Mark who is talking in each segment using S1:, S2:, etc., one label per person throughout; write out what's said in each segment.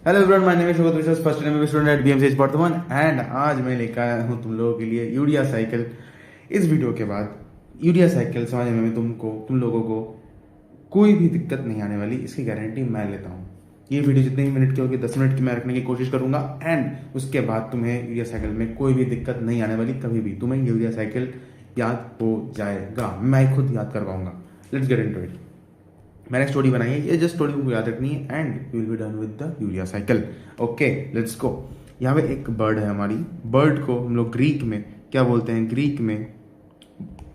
S1: Hello everyone, my name is Shubhad Biswas, first time student at BMCH Bardhaman and आज मैं लेकर आया हूँ तुम लोगों के लिए यूरिया साइकिल। इस वीडियो के बाद यूरिया साइकिल समझने में तुम लोगों को कोई भी दिक्कत नहीं आने वाली, इसकी गारंटी मैं लेता हूँ। ये वीडियो जितने ही मिनट की होगी 10 मिनट की मैं रखने की कोशिश करूंगा एंड उसके बाद तुम्हें यूरिया साइकिल में कोई भी दिक्कत नहीं आने वाली। कभी भी तुम्हें यूरिया साइकिल याद हो जाएगा, मैं खुद याद करवाऊंगा। Let's get into it. मैंने स्टोरी बनाई है, ये जस्ट स्टोरी को याद रखनी है and you will be done with the urea cycle. Okay let's go. यहाँ पे एक बर्ड है हमारी। बर्ड को हम लोग ग्रीक में क्या बोलते हैं? ग्रीक में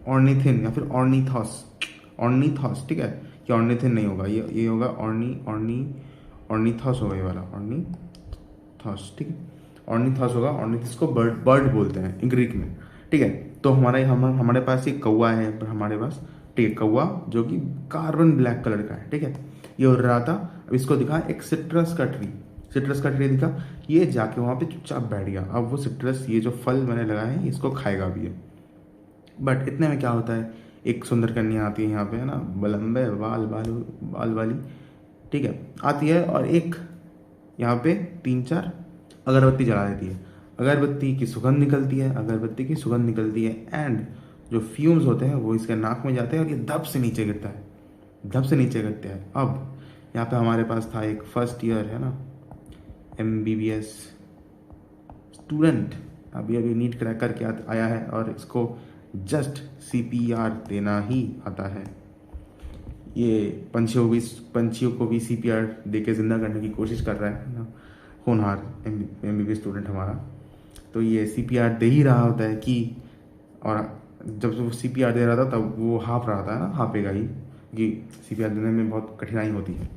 S1: ऑर्निथिन या फिर ऑर्निथॉस। ऑर्निथॉस, ठीक है। ये ऑर्निथिन नहीं होगा, ये होगा ऑर्निथॉस होगा, ये वाला ऑर्निथॉस, ठीक है। ऑर्निथॉस होगा। ऑर्निथॉस को बर्ड बर्ड बोलते हैं ग्रीक में, ठीक है। तो हमारे पास एक कौवा है हमारे पास, ठीक है। कौवा जो कि कार्बन ब्लैक कलर का है, ठीक है। ये उड़ रहा था। अब इसको दिखा एक सिट्रस का ट्री, सिट्रस का ट्री दिखा। ये जाके वहाँ पे चुपचाप बैठ गया। अब वो सिट्रस, ये जो फल मैंने लगाए हैं, इसको खाएगा भी है। बट इतने में क्या होता है, एक सुंदर कन्या आती है यहाँ पे, है ना, लंबे बाल वाली, ठीक है, आती है और एक यहाँ पे 3-4 अगरबत्ती जला देती है। अगरबत्ती की सुगंध निकलती है, अगरबत्ती की सुगंध निकलती है एंड जो फ्यूम्स होते हैं वो इसके नाक में जाते हैं और ये धप से नीचे गिरता है, धप से नीचे गिरते हैं। अब यहाँ पे हमारे पास था एक फर्स्ट ईयर, है ना, MBBS स्टूडेंट, अभी अभी नीट क्रैक करके आया है और इसको जस्ट CPR देना ही आता है। ये पंछियों को भी CPR दे के ज़िंदा करने की कोशिश कर रहा है ना, होनहार MBBS स्टूडेंट हमारा। तो ये CPR दे ही रहा होता है कि, और जब वो CPR दे रहा था तब वो हाँप रहा था, है ना, हाँपेगा ही कि CPR देने में बहुत कठिनाई होती है।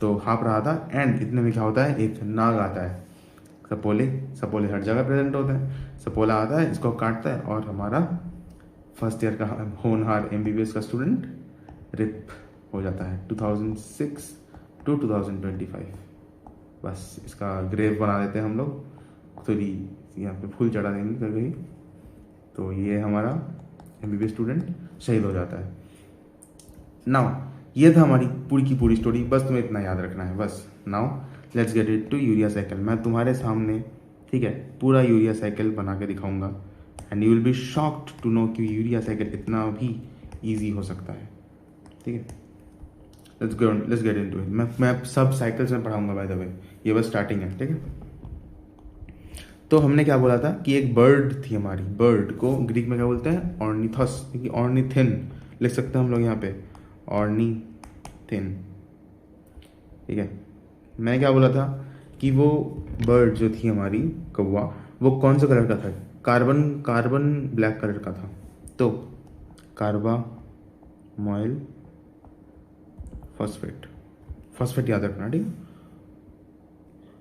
S1: तो हाँप रहा था एंड इतने में क्या होता है, एक नाग आता है। सपोले हर जगह प्रेजेंट होते हैं। सपोला आता है, इसको काटता है और हमारा फर्स्ट ईयर का होनहार MBBS का स्टूडेंट रिप हो जाता है 2006 to 2025। बस इसका ग्रेव बना देते हैं हम लोग, थोड़ी यहाँ पे फूल चढ़ा देंगे कभी। तो ये हमारा MBBS स्टूडेंट शहीद हो जाता है। नाउ ये था हमारी पूरी की पूरी स्टोरी, बस तुम्हें इतना याद रखना है बस। Now let's get it to urea cycle. मैं तुम्हारे सामने, ठीक है, पूरा यूरिया साइकिल बना के दिखाऊंगा and you will be shocked to know कि यूरिया साइकिल इतना भी ईजी हो सकता है, ठीक है। Let's get into it. मैं सब साइकिल्स में पढ़ाऊंगा बाय द वे, ये बस स्टार्टिंग है, ठीक है। तो हमने क्या बोला था कि एक बर्ड थी हमारी। बर्ड को ग्रीक में क्या बोलते हैं? ऑर्निथॉस, क्योंकि ऑर्निथिन लिख सकते हैं हम लोग यहाँ पे, ऑर्निथिन, ठीक है। मैं क्या बोला था कि वो बर्ड जो थी हमारी कौवा, वो कौन सा कलर का था? कार्बन ब्लैक कलर का था। तो कार्बामोइल फॉस्फेट याद रखना, ठीक है।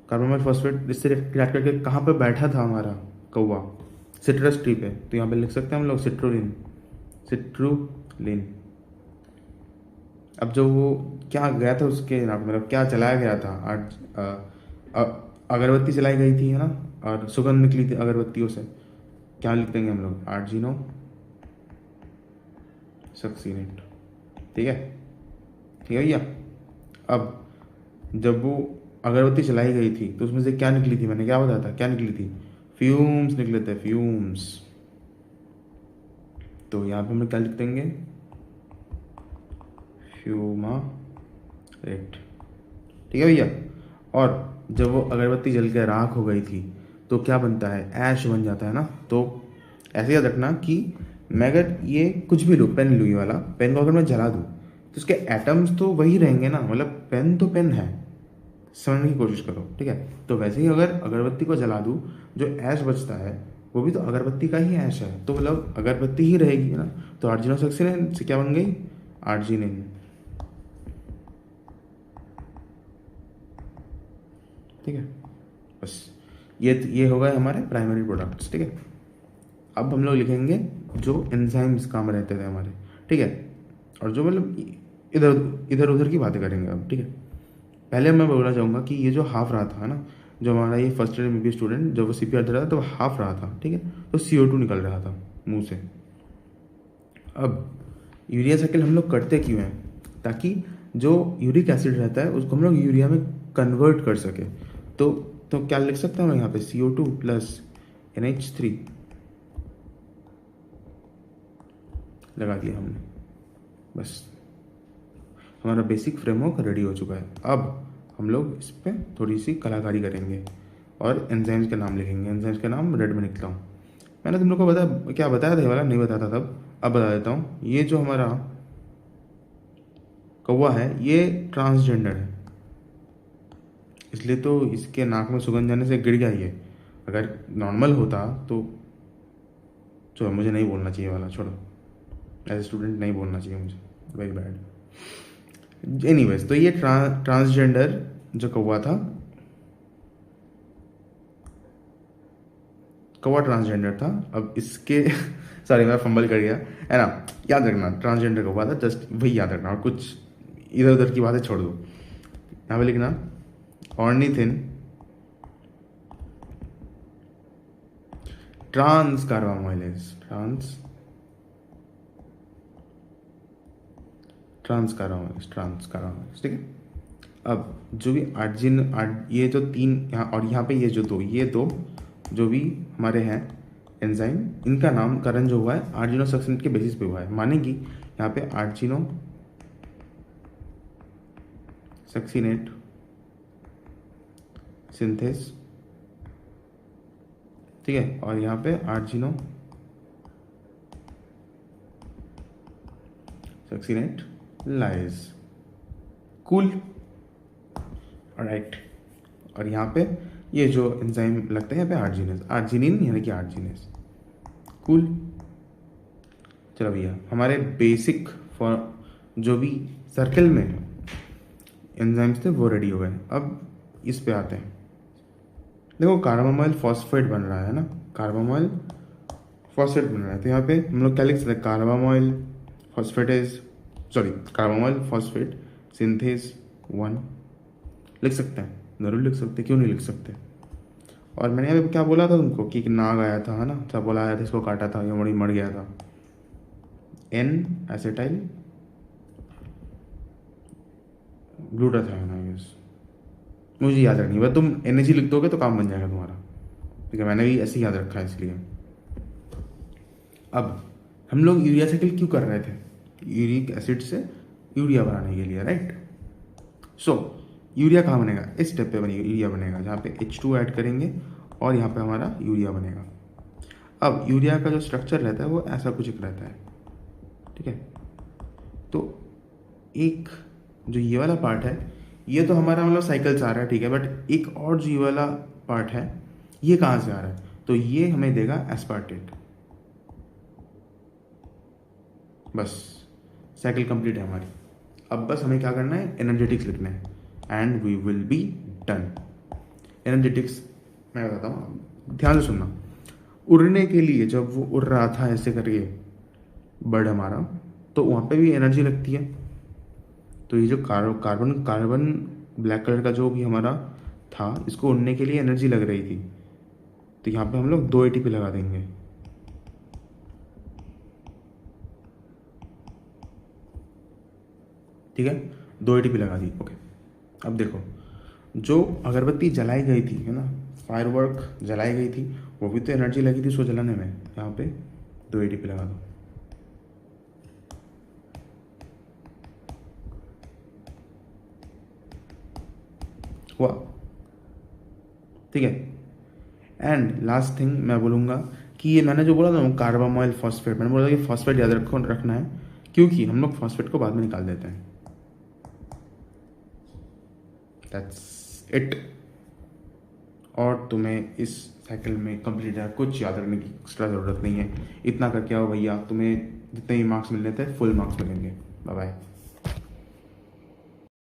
S1: कार्बोमोइल फॉस्फेट इससे रिएक्ट करके कहाँ पे बैठा था हमारा कौवा? सिट्रस ट्री पे। तो यहाँ पे लिख सकते हैं हम लोग सिट्रुलिन। अब जो वो क्या गया था उसके नाम, मतलब क्या चलाया गया था, अगरबत्ती चलाई गई थी, है ना, और सुगंध निकली थी अगरबत्तियों से। क्या लिख देंगे हम लोग? आर्जिनो सक्सीनेट, ठीक है, ठीक है भैया। अब जब वो अगरबत्ती चलाई गई थी तो उसमें से क्या निकली थी? मैंने क्या बताया था, क्या निकली थी? फ्यूम्स निकले थे, फ्यूम्स। तो यहाँ पे हम लोग क्या लिख देंगे? फ्यूमारेट, ठीक है भैया। और जब वो अगरबत्ती जल के राख हो गई थी तो क्या बनता है? ऐश बन जाता है ना। तो ऐसे याद रखना कि मैं अगर ये कुछ भी लूँ, पेन लूँ, ये वाला पेन को अगर मैं जला दूँ तो उसके एटम्स तो वही रहेंगे ना, मतलब पेन तो पेन है, समझने की कोशिश करो, ठीक है। तो वैसे ही अगर अगरबत्ती को जला दूँ, जो ऐश बचता है वो भी तो अगरबत्ती का ही ऐश है, तो मतलब अगरबत्ती ही रहेगी ना। तो आर्जिनोसक्सिन से क्या बन गई? आर्जिनिन, ठीक है। बस ये होगा हमारे प्राइमरी प्रोडक्ट्स, ठीक है। अब हम लोग लिखेंगे जो एंजाइम्स काम रहते थे हमारे, ठीक है, और जो मतलब इधर उधर की बातें करेंगे अब, ठीक है। पहले मैं बोलना चाहूँगा कि ये जो हाफ रहा था ना, जो हमारा ये फर्स्ट ईयर MBBS स्टूडेंट जब वो CPR दे रहा था तो हाफ रहा था, ठीक है। तो CO2 निकल रहा था मुंह से। अब यूरिया साइकिल हम लोग करते क्यों हैं? ताकि जो यूरिक एसिड रहता है उसको हम लोग यूरिया में कन्वर्ट कर सके। तो क्या लिख सकता हूँ यहाँ पे CO2 प्लस NH3 लगा दिया हमने, बस हमारा बेसिक फ्रेमवर्क रेडी हो चुका है। अब हम लोग इस पर थोड़ी सी कलाकारी करेंगे और एंजाइम्स के नाम लिखेंगे। एंजाइम्स के नाम रेड में लिखता हूँ। मैंने तुम लोग को क्या बताया था ये वाला, नहीं बताया था तब, अब बता देता हूँ। ये जो हमारा कौवा है ये ट्रांसजेंडर है, इसलिए तो इसके नाक में सुगंध जाने से गिर गया ये। अगर नॉर्मल होता तो चलो, मुझे नहीं बोलना चाहिए वाला, छोड़ो, एज ए स्टूडेंट नहीं बोलना चाहिए मुझे, वेरी बैड। एनीवेज, तो ये ट्रांसजेंडर जो कौवा था, कौवा ट्रांसजेंडर था। अब इसके सॉरी मैं फंबल कर गया, है ना। याद रखना ट्रांसजेंडर कौवा था, जस्ट वही याद रखना, और कुछ इधर उधर की बातें छोड़ दो। यहाँ पे लिखना ऑर्निथिन ट्रांस कार्बामोइलेज, ट्रांस कार्बामोइलेज, ठीक है। अब जो भी ये जो तीन यहाँ और यहाँ पे ये दो जो भी हमारे हैं एंजाइम, इनका नामकरण जो हुआ है आर्जिनो सक्सिनेट के बेसिस पे हुआ है। माने कि यहाँ पे आर्जिनो सक्सिनेट सिंथेस, ठीक है, और यहाँ पे आर्जिनो सक्सिनेट लाइज, कूल, राइट। और यहाँ पे ये जो एंजाइम लगता है यहाँ पे आर्जिनिन यानी कि आर्जिनेस, कूल। चलो भैया, हमारे बेसिक फॉर जो भी सर्कल में एंजाइम्स थे वो रेडी हो गए। अब इस पे आते हैं। देखो कार्बामोइल फॉस्फेट बन रहा है ना, कार्बामोइल फॉस्फेट बन रहा है, तो यहाँ पे हम लोग क्या लिख सकते हैं, कार्बामोइल फॉस्फेट सिंथेस 1 लिख सकते हैं, जरूर लिख सकते हैं, क्यों नहीं लिख सकते। और मैंने यहाँ पे क्या बोला था तुमको कि नाग आया था, है ना, सब बोला आया था, इसको काटा था, ये मर गया था। N acetyl glutathione, I guess, मुझे याद रखनी, बस तुम NAG लिख दोगे तो काम बन जाएगा तुम्हारा, ठीक है। मैंने भी ऐसे ही याद रखा है इसलिए। अब हम लोग यूरिया साइकिल क्यों कर रहे थे, यूरिक एसिड से यूरिया बनाने के लिए, राइट। सो यूरिया कहाँ बनेगा, इस स्टेप पे यूरिया बनेगा, जहाँ पे H2 ऐड करेंगे और यहाँ पे हमारा यूरिया बनेगा। अब यूरिया का जो स्ट्रक्चर रहता है वो ऐसा कुछ एक रहता है, ठीक है। तो एक जो ये वाला पार्ट है, ये तो हमारा मतलब साइकिल से आ रहा है, ठीक है, बट एक और जो ये वाला पार्ट है ये कहाँ से आ रहा है, तो ये हमें देगा एस्पार्टेट। बस साइकिल कंप्लीट है हमारी। अब बस हमें क्या करना है, एनर्जेटिक्स लिखना है, and we will be done. Energetics मैं बताता हूँ, ध्यान से सुनना। उड़ने के लिए जब वो उड़ रहा था ऐसे करके बर्ड हमारा, तो वहाँ पे भी एनर्जी लगती है। तो ये जो कार्बन ब्लैक कलर का जो भी हमारा था, इसको उड़ने के लिए एनर्जी लग रही थी, तो यहाँ पे हम लोग 2 ATP लगा देंगे, ठीक है, 2 ATP लगा दी, ओके। अब देखो, जो अगरबत्ती जलाई गई थी, है ना, फायरवर्क जलाई गई थी, वो भी तो एनर्जी लगी थी उसको जलाने में, यहाँ पे 2 ATP लगा दो। हुआ, ठीक है। एंड लास्ट थिंग मैं बोलूँगा कि ये मैंने जो बोला था कार्बामोइल फॉस्फेट, मैंने बोला था कि फॉस्फेट याद रखना है, क्योंकि हम लोग फॉस्फेट को बाद में निकाल देते हैं। That's it. और तुम्हें इस साइकिल में कंप्लीट है, कुछ याद रखने की एक्स्ट्रा ज़रूरत नहीं है। इतना करके आओ भैया, तुम्हें जितने भी मार्क्स मिलने थे फुल मार्क्स मिलेंगे। Bye bye.